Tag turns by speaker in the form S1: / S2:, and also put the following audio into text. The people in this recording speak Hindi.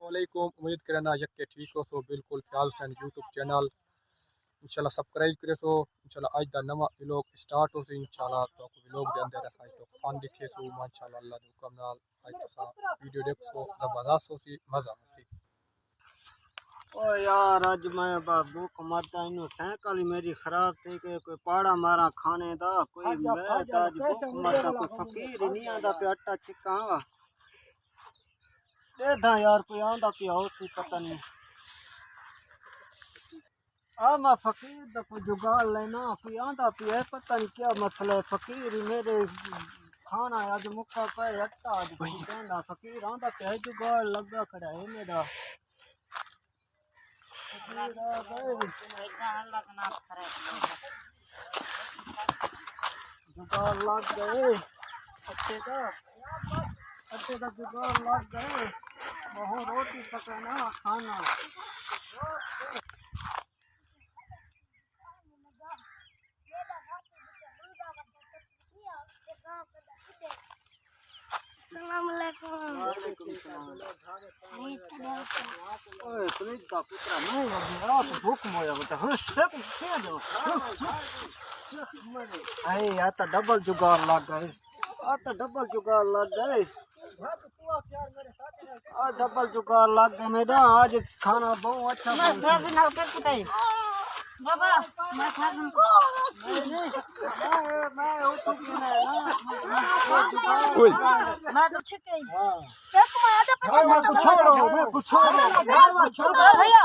S1: वालेकुम। उम्मीद करना यके ठीक हो सो बिल्कुल ख्याल से यूट्यूब चैनल इंशाल्लाह सब्सक्राइब करे सो इंशाल्लाह आज दा नवा व्लॉग स्टार्ट हो सी इंशाल्लाह तो व्लॉग दे अंदर असाई तो फन दिखे सो माशाल्लाह अल्लाह दे हुक्म नाल आज तो वीडियो देखो जबरदस्त हो सी मजा सी।
S2: ओ यार आज मैं बाबू कमाता इनु साइकिल मेरी खराब थी के कोई पाड़ा मारा खाने दा कोई मैं आज भूख मरता कोई फकीर नहीं आंदा पे आटा चिक्का देखा यार कोई आंदा पे हो सी पता नहीं आ मैं फकीर दा कोई जुगाड़ लेना कोई आंदा पे है पता नहीं क्या मसला है फकीर मेरे खाना आज मुक्का पे आटा आज कोई कहना फकीर आंदा पे है जुगाड़ लगा खड़ा है मेरा जुगाड़ लग गए अच्छे का जुगाड़ लग गए बहुत रोटी पकाना खाना वालेकुम सलाम ओए पुलिस का पुत्रा मैं मेरा तो भूख मोया बेटा हस से क्या दो अरे या तो डबल जुगाड़ लग गए डबल जुगाड़ लग गए मेरा आज खाना बहुत अच्छा बाबा मैं खा मैं तो ठीक है मैं कुछ छोड़ो भैया